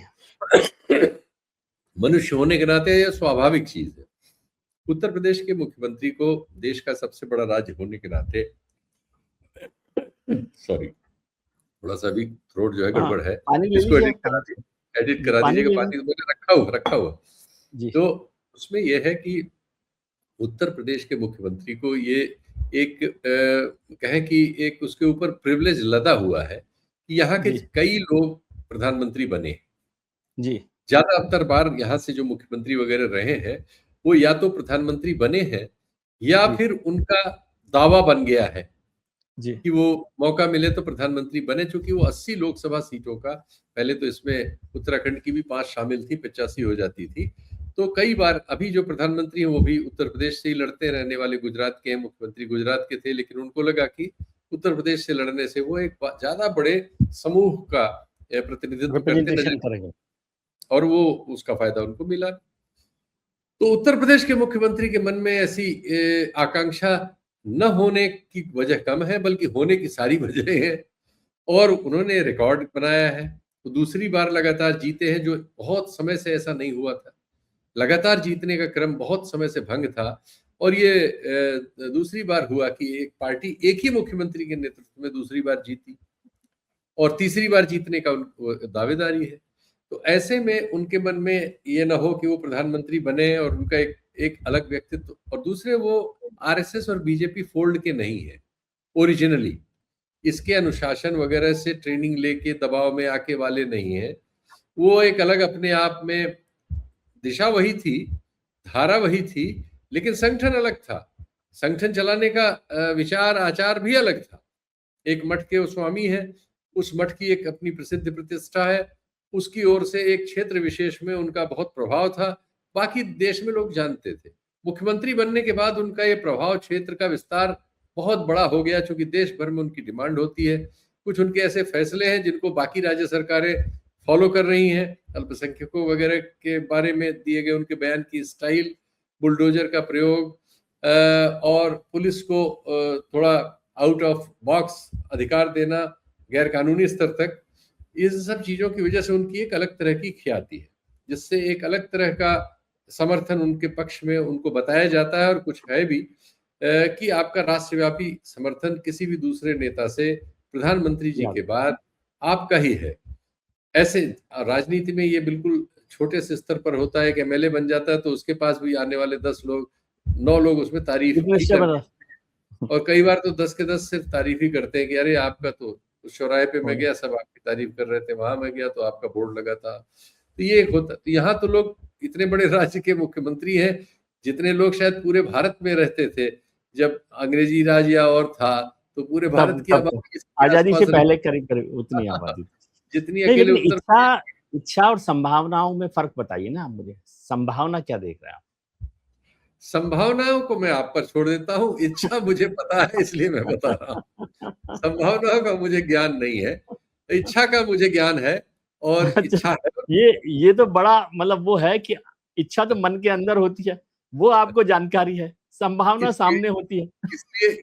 मनुष्य होने के नाते यह स्वाभाविक चीज है। उत्तर प्रदेश के मुख्यमंत्री को देश का सबसे बड़ा राज्य होने के नाते, सॉरी, थोड़ा सा भी थ्रोट जो है हाँ, गड़बड़ है, पानी ले इसको लीजिए एडिट आप, करा पानी। दीजिए, एडिट करा पानी दीजिएगा। ले पानी लीजिए। तो मैंने रखा हुआ। जी, तो उसमें यह है कि उत्तर प्रदेश के मुख्यमंत्री को ये एक कहें कि एक उसके ऊपर प्रिविलेज लदा हुआ है कि यहाँ के जी, कई लोग प्रधानमंत्री बने। जी, ज्यादातर बार यहाँ से जो मुख्यमंत्री वगैरह रहे हैं, वो या तो प्रधानमंत्री बने हैं या जी, फिर उनका दावा बन गया है जी, कि वो मौका मिले तो प्रधानमंत्री बने। चूंकि वो 80 लोकसभा सीटों का, पहले तो इसमें उत्तराखंड की भी 5 शामिल थी, 85 हो जाती थी। तो कई बार अभी जो प्रधानमंत्री हैं वो भी उत्तर प्रदेश से ही लड़ते, रहने वाले गुजरात के हैं, मुख्यमंत्री गुजरात के थे, लेकिन उनको लगा कि उत्तर प्रदेश से लड़ने से वो एक ज्यादा बड़े समूह का प्रतिनिधित्व करते नजर, रिप्रेजेंटेशन करेंगे। और वो उसका फायदा उनको मिला। तो उत्तर प्रदेश के मुख्यमंत्री के मन में ऐसी आकांक्षा न होने की वजह कम है, बल्कि होने की सारी वजह है, और उन्होंने रिकॉर्ड बनाया है। तो दूसरी बार लगातार जीते हैं, जो बहुत समय से ऐसा नहीं हुआ था। लगातार जीतने का क्रम बहुत समय से भंग था, और ये दूसरी बार हुआ कि एक पार्टी एक ही मुख्यमंत्री के नेतृत्व में दूसरी बार जीती, और तीसरी बार जीतने का दावेदारी है। तो ऐसे में उनके मन में ये ना हो कि वो प्रधानमंत्री बने और उनका एक एक अलग व्यक्तित्व, और दूसरे वो आरएसएस और बीजेपी फोल्ड के नहीं है ओरिजिनली, इसके अनुशासन वगैरह से ट्रेनिंग लेके दबाव में आके वाले नहीं है। वो एक अलग अपने आप में, दिशा वही थी, धारा वही थी, लेकिन संगठन अलग था। संगठन चलाने का विचार आचार भी अलग था। एक मठ के वो स्वामी है, उस मठ की एक अपनी प्रसिद्ध प्रतिष्ठा है, उसकी ओर से एक क्षेत्र विशेष में उनका बहुत प्रभाव था, बाकी देश में लोग जानते थे। मुख्यमंत्री बनने के बाद उनका ये प्रभाव क्षेत्र का विस्तार बहुत बड़ा हो गया, चूंकि देश भर में उनकी डिमांड होती है। कुछ उनके ऐसे फैसले हैं जिनको बाकी राज्य सरकारें फॉलो कर रही हैं, अल्पसंख्यकों वगैरह के बारे में दिए गए उनके बयान की स्टाइल, बुलडोजर का प्रयोग, और पुलिस को थोड़ा आउट ऑफ बॉक्स अधिकार देना गैर कानूनी स्तर तक, इस सब चीजों की वजह से उनकी एक अलग तरह की ख्याति है, जिससे एक अलग तरह का समर्थन उनके पक्ष में उनको बताया जाता है, और कुछ है भी कि आपका राष्ट्रव्यापी समर्थन किसी भी दूसरे नेता से प्रधानमंत्री जी के बाद आपका ही है। ऐसे राजनीति में ये बिल्कुल छोटे से स्तर पर होता है कि एमएलए बन जाता है तो उसके पास भी आने वाले 10 लोग 9 लोग उसमें तारीफ ही करते, और कई बार तो 10 के 10 सिर्फ तारीफ ही करते हैं कि अरे आपका तो उस चौराहे पे मैं गया, सब आपकी तारीफ कर रहे थे, वहां मैं गया तो आपका बोर्ड लगा था। तो ये एक होता, तो यहाँ तो लोग इतने बड़े राज्य के मुख्यमंत्री हैं, जितने लोग शायद पूरे भारत में रहते थे जब अंग्रेजी राज या और था, तो पूरे भारत की आबादी आजादी से पहले करीब करीब उतनी आबादी जितनी अकेले उत्तर इच्छा और संभावनाओं में फर्क बताइए ना आप मुझे, संभावना क्या देख रहे हैं आप? संभावनाओं को मैं आप पर छोड़ देता हूँ, इच्छा मुझे पता है इसलिए मैं बता रहा हूँ। संभावनाओं का मुझे ज्ञान नहीं है, इच्छा का मुझे ज्ञान है, और इच्छा है। ये तो बड़ा मतलब वो है कि इच्छा तो मन के अंदर होती है, वो आपको जानकारी है, संभावना सामने होती है।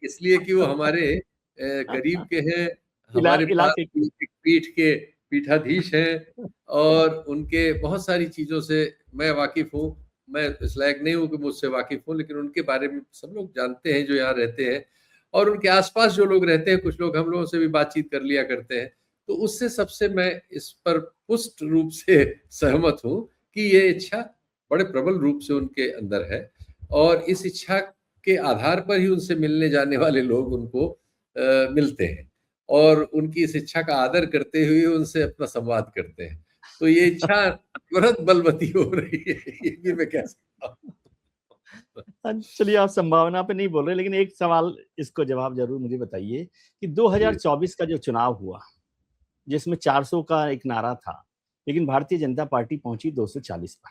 इसलिए कि वो हमारे करीब के हैं, हमारे पास पीठ के पीठाधीश हैं, और उनके बहुत सारी चीजों से मैं वाकिफ हूँ। मैं इस लायक नहीं हूँ कि मुझसे वाकिफ हूँ, लेकिन उनके बारे में सब लोग जानते हैं जो यहाँ रहते हैं, और उनके आसपास जो लोग रहते हैं, कुछ लोग हम लोगों से भी बातचीत कर लिया करते हैं, तो उससे सबसे मैं इस पर पुष्ट रूप से सहमत हूँ कि ये इच्छा बड़े प्रबल रूप से उनके अंदर है, और इस इच्छा के आधार पर ही उनसे मिलने जाने वाले लोग उनको मिलते हैं, और उनकी इस इच्छा का आदर करते हुए उनसे अपना संवाद करते हैं। तो ये इच्छा तुरंत बलवती हो रही है, ये भी मैं कह सकता हूँ। चलिए, आप संभावना पे नहीं बोल रहे, लेकिन एक सवाल इसको जवाब जरूर मुझे बताइए कि 2024 का जो चुनाव हुआ, जिसमें 400 का एक नारा था, लेकिन भारतीय जनता पार्टी पहुंची 240 पर,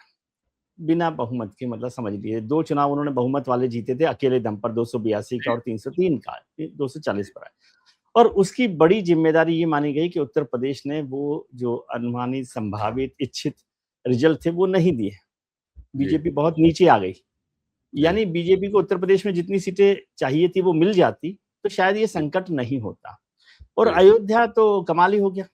बिना बहुमत के, मतलब समझ लीजिए 2 चुनाव उन्होंने बहुमत वाले जीते थे अकेले दम पर, 282 का और 303 का, 240 पर है। और उसकी बड़ी जिम्मेदारी ये मानी गई कि उत्तर प्रदेश ने वो जो अनुमानित, संभावित, इच्छित रिजल्ट थे वो नहीं दिए, बीजेपी बहुत नीचे आ गई। यानी बीजेपी को उत्तर प्रदेश में जितनी सीटें चाहिए थी वो मिल जाती तो शायद ये संकट नहीं होता। और अयोध्या तो कमाल ही हो गया,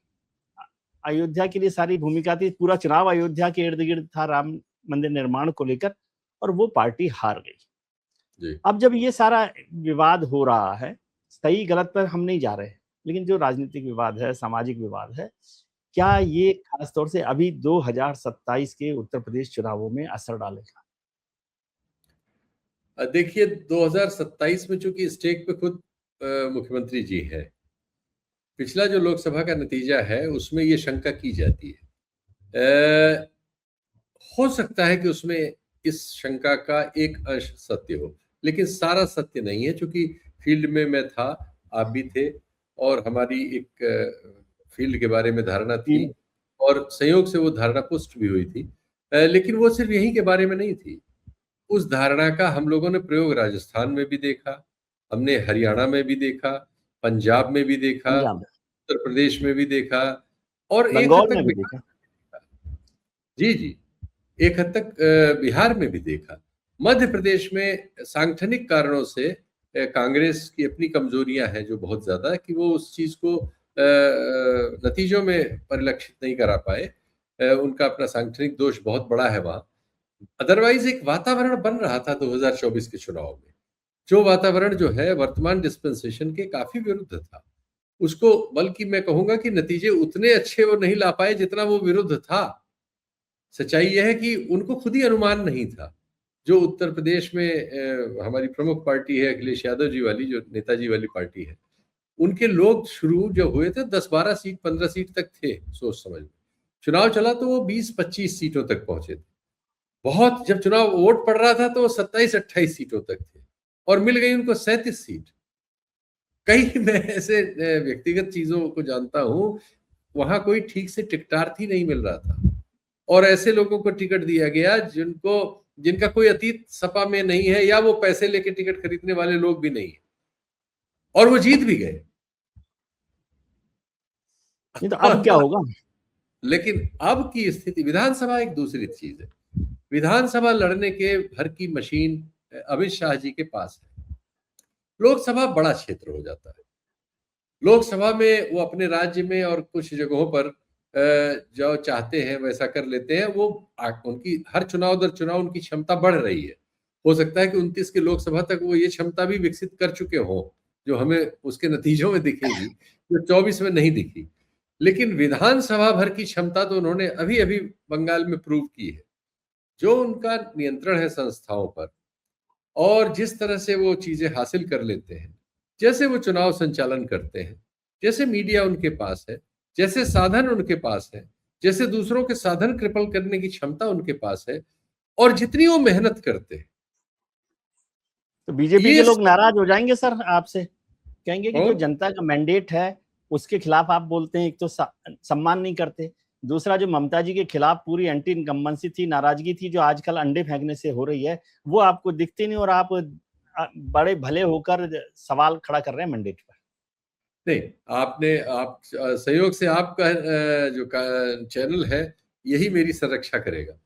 अयोध्या के लिए सारी भूमिका थी, पूरा चुनाव अयोध्या के इर्द गिर्द था, राम मंदिर निर्माण को लेकर, और वो पार्टी हार गई। अब जब ये सारा विवाद हो रहा है, सही गलत पर हम नहीं जा रहे, लेकिन जो राजनीतिक विवाद है, सामाजिक विवाद है, क्या ये खास तौर से अभी 2027 के उत्तर प्रदेश चुनावों में असर डालेगा? देखिए, 2027 में चूंकि स्टेक पे खुद मुख्यमंत्री जी है, पिछला जो लोकसभा का नतीजा है उसमें ये शंका की जाती है। हो सकता है कि उसमें इस शंका का एक अंश सत्य हो, लेकिन सारा सत्य नहीं है, क्योंकि फील्ड में मैं था, आप भी थे, और हमारी एक फील्ड के बारे में धारणा थी, और संयोग से वो धारणा पुष्ट भी हुई थी। लेकिन वो सिर्फ यहीं के बारे में नहीं थी, उस धारणा का हम लोगों ने प्रयोग राजस्थान में भी देखा, हमने हरियाणा में भी देखा, पंजाब में भी देखा, उत्तर प्रदेश में भी देखा, और एक हद तक देखा। जी जी, एक हद तक बिहार में भी देखा। मध्य प्रदेश में सांगठनिक कारणों से कांग्रेस की अपनी कमजोरियां हैं जो बहुत ज्यादा, कि वो उस चीज को नतीजों में परिलक्षित नहीं करा पाए, उनका अपना सांगठनिक दोष बहुत बड़ा है वहां। अदरवाइज एक वातावरण बन रहा था 2024 के चुनाव में, जो वातावरण जो है वर्तमान डिस्पेंसेशन के काफी विरुद्ध था। उसको बल्कि मैं कहूंगा कि नतीजे उतने अच्छे वो नहीं ला पाए जितना वो विरुद्ध था। सच्चाई यह है कि उनको खुद ही अनुमान नहीं था। जो उत्तर प्रदेश में हमारी प्रमुख पार्टी है अखिलेश यादव जी वाली, जो नेताजी वाली पार्टी है, उनके लोग शुरू जब हुए थे 10-12 सीट 15 सीट तक थे सोच समझ में, चुनाव चला तो वो 20-25 सीटों तक पहुंचे थे। बहुत जब चुनाव वोट पड़ रहा था तो वो 27-28 सीटों तक थे, और मिल गई उनको 37 सीट। कई मैं ऐसे व्यक्तिगत चीजों को जानता हूं, वहां कोई ठीक से टिकटार्थी नहीं मिल रहा था, और ऐसे लोगों को टिकट दिया गया जिनको जिनका कोई अतीत सपा में नहीं है, या वो पैसे लेके टिकट खरीदने वाले लोग भी नहीं है, और वो जीत भी गए। नहीं तो अब क्या होगा? लेकिन अब की स्थिति, विधानसभा एक दूसरी चीज है। विधानसभा लड़ने के भर की मशीन अमित शाह जी के पास है। लोकसभा बड़ा क्षेत्र हो जाता है। लोकसभा में वो अपने राज्य में और कुछ जगहों पर जो चाहते हैं वैसा कर लेते हैं। वो उनकी हर चुनाव दर चुनाव उनकी क्षमता बढ़ रही है। हो सकता है कि 29 के लोकसभा तक वो ये क्षमता भी विकसित कर चुके हों, जो हमें उसके नतीजों में दिखेगी, जो 24 में नहीं दिखी। लेकिन विधानसभा भर की क्षमता तो उन्होंने अभी अभी बंगाल में प्रूव की है। जो उनका नियंत्रण है संस्थाओं पर, और जिस तरह से वो चीजें हासिल कर लेते हैं, जैसे वो चुनाव संचालन करते हैं, जैसे मीडिया उनके पास है, जैसे साधन उनके पास है, जैसे दूसरों के साधन कृपल करने की क्षमता उनके पास है, और जितनी वो मेहनत करते हैं। तो बीजेपी के ये लोग नाराज हो जाएंगे सर आपसे, कहेंगे कि जो और जनता का मैंडेट है उसके खिलाफ आप बोलते हैं, एक तो सम्मान नहीं करते, दूसरा जो ममता जी के खिलाफ पूरी एंटी इनकम्बेंसी थी, नाराजगी थी, जो आजकल अंडे फेंकने से हो रही है, वो आपको दिखती नहीं, और आप बड़े भले होकर सवाल खड़ा कर रहे हैं मैंडेट पर। नहीं, आप सहयोग से आपका जो चैनल है यही मेरी संरक्षा करेगा।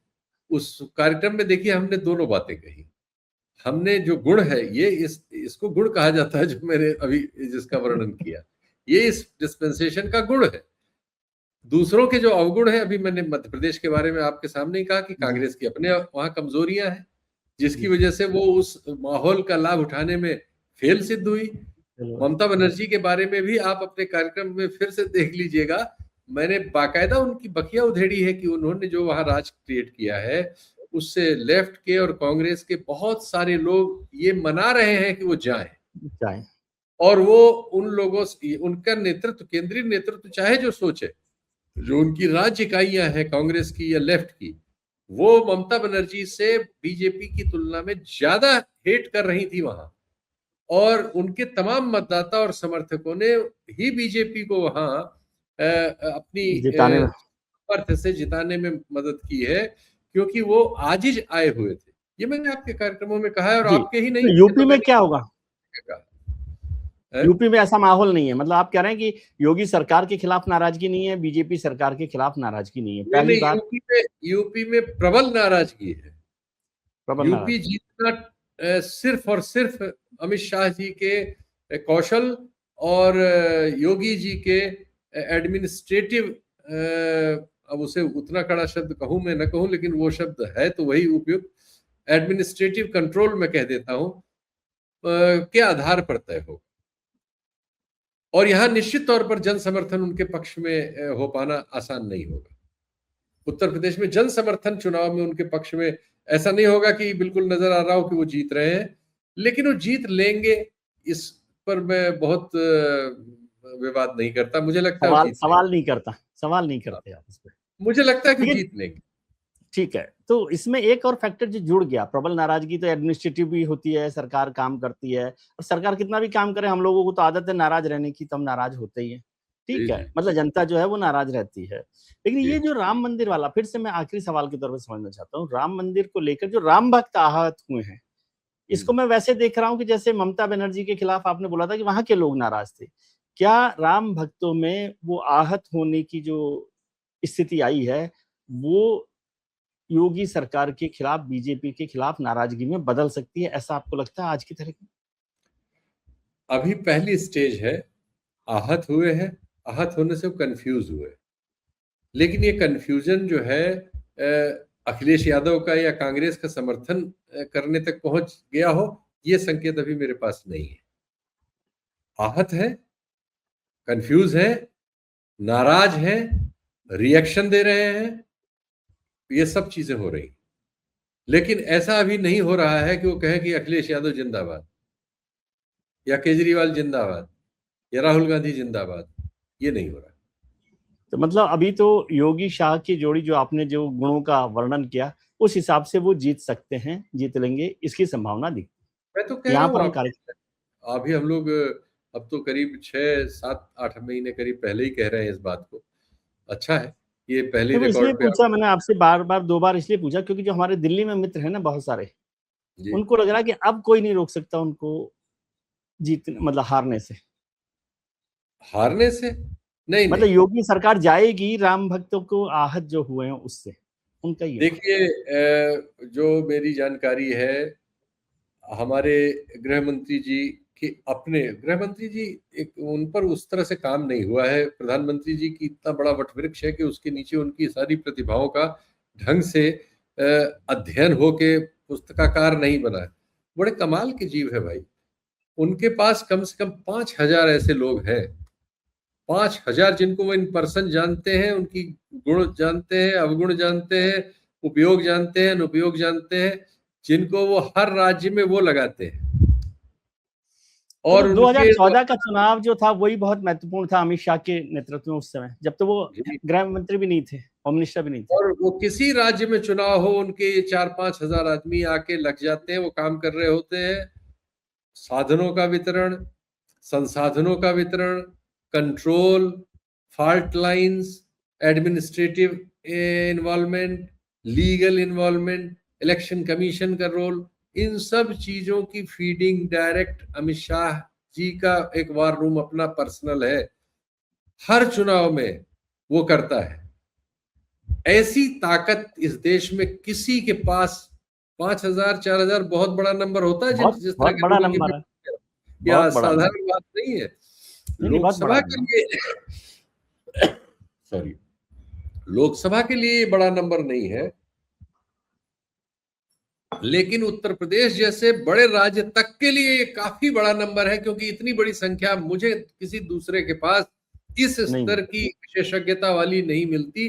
उस कार्यक्रम में देखिए हमने दोनों बातें कही। हमने जो गुण है, ये इसको गुण कहा जाता है, जो मैंने अभी जिसका वर्णन किया, ये इस डिस्पेंसेशन का गुण है। दूसरों के जो अवगुण है, अभी मैंने मध्य प्रदेश के बारे में आपके सामने ही कहा कि कांग्रेस की अपने वहां कमजोरियां हैं, जिसकी वजह से वो उस माहौल का लाभ उठाने में फेल सिद्ध हुई। ममता बनर्जी के बारे में भी आप अपने कार्यक्रम में फिर से देख लीजिएगा। मैंने बाकायदा उनकी बखिया उधेड़ी है कि उन्होंने जो वहां राज क्रिएट किया है, उससे लेफ्ट के और कांग्रेस के बहुत सारे लोग ये मना रहे हैं कि वो जाएं। और वो उन लोगों से, उनका नेतृत्व, केंद्रीय नेतृत्व चाहे जो सोचे, जो उनकी राज्य इकाइयां हैं कांग्रेस की या लेफ्ट की, वो ममता बनर्जी से बीजेपी की तुलना में ज्यादा हेट कर रही थी वहां, और उनके तमाम मतदाता और समर्थकों ने ही बीजेपी को वहां अपनी अर्थ से जिताने में मदद की है, क्योंकि वो आजिज आए हुए थे। ये मैंने आपके कार्यक्रमों में कहा है, और आपके ही नहीं, तो यूपी में क्या होगा? कहा यूपी में ऐसा माहौल नहीं है, मतलब आप कह रहे हैं कि योगी सरकार के खिलाफ नाराजगी नहीं है, बीजेपी सरकार के खिलाफ नाराजगी नहीं है, पहली बात। यूपी में प्रबल नाराजगी है। प्रबल यूपी जीतना सिर्फ और सिर्फ अमित शाह जी के कौशल और योगी जी के एडमिनिस्ट्रेटिव, अब उसे उतना कड़ा शब्द कहूं मैं न कहूं, लेकिन वो शब्द है तो वही उपयुक्त, एडमिनिस्ट्रेटिव कंट्रोल मैं कह देता हूं, के आधार पर तय हो। और यहां निश्चित तौर पर जन समर्थन उनके पक्ष में हो पाना आसान नहीं होगा। उत्तर प्रदेश में जन समर्थन चुनाव में उनके पक्ष में ऐसा नहीं होगा कि बिल्कुल नजर आ रहा हो कि वो जीत रहे हैं, लेकिन वो जीत लेंगे, इस पर मैं बहुत विवाद नहीं करता। मुझे लगता है सवाल नहीं करते आप इस पे। मुझे लगता है कि जीत लेंगे। ठीक है, तो इसमें एक और फैक्टर जो जुड़ गया, प्रबल नाराजगी तो एडमिनिस्ट्रेटिव भी होती है, सरकार काम करती है, और सरकार कितना भी काम करे, हम लोगों को तो आदत है नाराज रहने की, तो हम नाराज होते ही है। ठीक है, मतलब जनता जो है वो नाराज रहती है। लेकिन ये जो राम मंदिर वाला, फिर से मैं आखिरी सवाल के तौर पर समझना चाहता हूँ, राम मंदिर को लेकर जो राम भक्त आहत हुए हैं, इसको मैं वैसे देख रहा हूँ कि जैसे ममता बनर्जी के खिलाफ आपने बोला था कि वहां के लोग नाराज थे, क्या राम भक्तों में वो आहत होने की जो स्थिति आई है, वो योगी सरकार के खिलाफ, बीजेपी के खिलाफ नाराजगी में बदल सकती है, ऐसा आपको लगता है आज की तारीख में? अभी पहली स्टेज है, आहत हुए हैं, आहत होने से वो कंफ्यूज हुए, लेकिन ये कंफ्यूजन जो है अखिलेश यादव का या कांग्रेस का समर्थन करने तक पहुंच गया हो, ये संकेत अभी मेरे पास नहीं है। आहत है, कंफ्यूज है, नाराज है, रिएक्शन दे रहे हैं, ये सब चीजें हो रही, लेकिन ऐसा अभी नहीं हो रहा है कि वो कहें कि अखिलेश यादव जिंदाबाद, या केजरीवाल जिंदाबाद, या राहुल गांधी जिंदाबाद। ये नहीं हो रहा। तो मतलब अभी तो योगी शाह की जोड़ी, जो आपने जो गुणों का वर्णन किया, उस हिसाब से वो जीत सकते हैं, जीत लेंगे, इसकी संभावना दिखती है। मैं तो कह रहा यहाँ हूँ पर हम अभी हम लोग अब तो करीब 6, 7, 8 महीने करीब पहले ही कह रहे हैं इस बात को। अच्छा है, ये पहली तो इसलिए रिकॉर्ड पे पूछा मैंने आपसे, बार बार 2 बार इसलिए पूछा क्योंकि जो हमारे दिल्ली में मित्र हैं ना बहुत सारे, जी। उनको लग रहा है कि अब कोई नहीं रोक सकता उनको जीतने, मतलब हारने से। हारने से नहीं मतलब नहीं। योगी सरकार जाएगी राम भक्तों को आहत जो हुए हैं उससे, उनका ये मानना। देखिए, जो मेरी जानकारी है, हमारे गृह मंत्री जी के अपने गृह मंत्री जी, एक उन पर उस तरह से काम नहीं हुआ है। प्रधानमंत्री जी की इतना बड़ा वटवृक्ष है कि उसके नीचे उनकी सारी प्रतिभाओं का ढंग से अध्ययन होके पुस्तकाकार नहीं बना है। बड़े कमाल के जीव है भाई। उनके पास कम से कम 5,000 ऐसे लोग हैं, 5,000 जिनको वो इन पर्सन जानते हैं, उनकी गुण जानते हैं, अवगुण जानते हैं, उपयोग जानते हैं, अनुपयोग जानते हैं, जिनको वो हर राज्य में वो लगाते हैं। तो और उनके 2014 का चुनाव जो था वही बहुत महत्वपूर्ण था अमित शाह के नेतृत्व में उस समय, जब तो वो गृह मंत्री भी नहीं थे, होम मिनिस्टर भी नहीं थे। और वो किसी राज्य में चुनाव हो, उनके 4-5 हजार आदमी आके लग जाते हैं, वो काम कर रहे होते हैं। साधनों का वितरण, संसाधनों का वितरण, control, fault lines, administrative involvement, legal involvement, election commission का रोल, इन सब चीजों की फीडिंग डायरेक्ट अमित शाह जी का एक वार रूम अपना पर्सनल है, हर चुनाव में वो करता है। ऐसी ताकत इस देश में किसी के पास 5,000 4,000 बहुत बड़ा नंबर होता है जिस तरह बहुत के बड़ा लोगों की नंबर है, या बहुत बड़ा नंबर। साधारण बात नहीं है। नहीं, बहुत बड़ा लोकसभा के नंबर। लिए सॉरी, लोकसभा के लिए ये बड़ा नंबर नहीं है, लेकिन उत्तर प्रदेश जैसे बड़े राज्य तक के लिए ये काफी बड़ा नंबर है, क्योंकि इतनी बड़ी संख्या मुझे किसी दूसरे के पास इस स्तर की विशेषज्ञता वाली नहीं मिलती,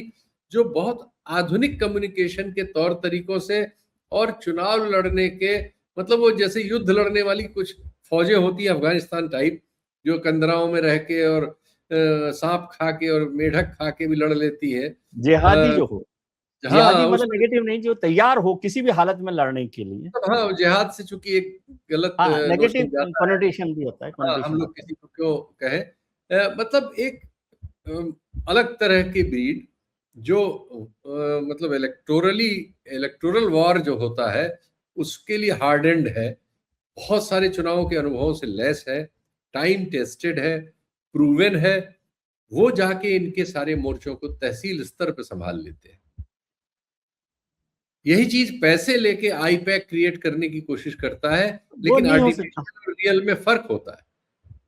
जो बहुत आधुनिक कम्युनिकेशन के तौर तरीकों से और चुनाव लड़ने के, मतलब वो जैसे युद्ध लड़ने वाली कुछ फौजें होती है अफगानिस्तान टाइप, जो कंदराओं में रह के और सांप खा के और मेढक खा के भी लड़ लेती है। जिहादी जो हो, जिहादी हाँ, मतलब नेगेटिव नहीं, जो तैयार हो किसी भी हालत में लड़ने के लिए। हाँ, जिहाद से चूंकि एक गलत हाँ, नेगेटिव नोशन जाता है। कॉनोटेशन भी होता है, हाँ, हम कॉनोटेशन लोग आता है। किसी को क्यों कहें, मतलब एक अलग तरह की ब्रीड जो मतलब इलेक्टोरल वॉर जो होता है उसके लिए हार्डेंड है, बहुत सारे चुनावों के अनुभवों से लैस है, टाइम टेस्टेड है, प्रूवन है, वो जाके इनके सारे मोर्चों को तहसील स्तर पर संभाल लेते हैं। यही चीज पैसे लेके आईपैक क्रिएट करने की कोशिश करता है, वो लेकिन नहीं हो सकता। आर्टिफिशियल और रियल में फर्क होता है।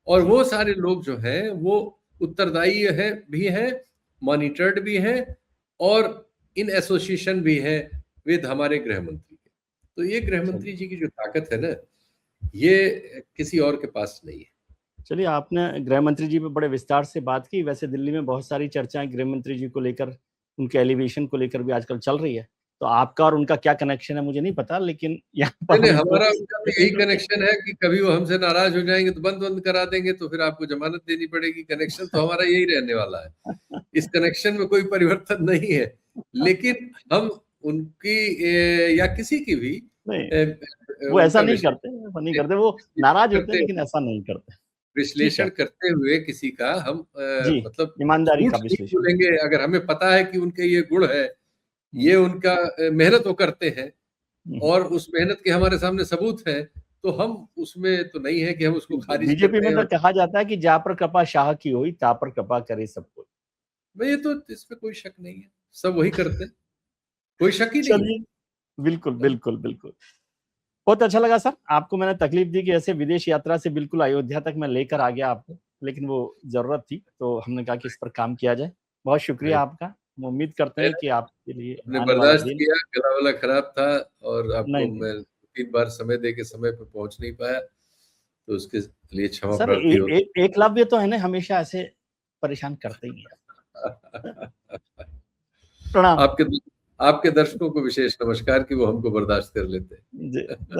और वो सारे लोग जो हैं वो उत्तरदायी है भी हैं, मॉनिटर्ड भी हैं, और इन एसोसिएशन भी है विद हमारे गृह मंत्री के। तो ये गृह मंत्री जी की जो ताकत है ना, ये किसी और के पास नहीं है। चलिए, आपने गृह मंत्री जी पे बड़े विस्तार से बात की। वैसे दिल्ली में बहुत सारी चर्चाएं गृह मंत्री जी को लेकर, उनके एलिवेशन को लेकर भी आजकल चल रही है। तो आपका और उनका क्या कनेक्शन है मुझे नहीं पता, लेकिन यहाँ पर नहीं, हम तो हमारा उनका भी यही कनेक्शन है कि कभी वो हमसे नाराज हो जाएंगे तो बंद करा देंगे, तो फिर आपको जमानत देनी पड़ेगी। कनेक्शन तो हमारा यही रहने वाला है, इस कनेक्शन में कोई परिवर्तन नहीं है। लेकिन हम उनकी या किसी की भी नहीं, वो ऐसा नहीं करते, वो नाराज होते हैं करते लेकिन ऐसा नहीं करते। ठीक विश्लेषण है करते हुए किसी का हम जी, मतलब ईमानदारी झूठ का नहीं विश्लेषण। बोलेंगे। अगर हमें पता है कि उनके ये गुण है, ये उनका मेहनत वो करते हैं और उस मेहनत के हमारे सामने सबूत है, तो हम उसमें तो नहीं है कि हम उसको खारिज कर बीजेपी में दें। तो और कहा जाता है कि जा पर कृपा शाह की हुई, ता पर कृपा करे सब कोई। ये तो इसमें कोई शक नहीं है, सब वही करते हैं, कोई शक ही नहीं चलिए, बिल्कुल है। बिल्कुल बिल्कुल। बहुत अच्छा लगा सर, आपको मैंने तकलीफ दी कि ऐसे विदेश यात्रा से बिल्कुल अयोध्या तक मैं लेकर आ गया आपको, लेकिन वो जरूरत थी तो हमने कहा कि इस पर काम किया जाए। बहुत नहीं, शुक्रिया आपका। हम उम्मीद करते हैं कि आपके लिए आपने आने वाला बर्दाश्त दिन। किया, गला वाला खराब था और नहीं आपको नहीं मैं 3 बार समय दे के समय पे पहुंच नहीं पाया, तो उसके लिए क्षमा सर, प्रार्थी हो। एकलव्य तो है ना, हमेशा ऐसे परेशान करते ही है। प्रणाम आपके आपके दर्शकों को विशेष नमस्कार कि वो हमको बर्दाश्त कर लेते हैं। जी। थैंक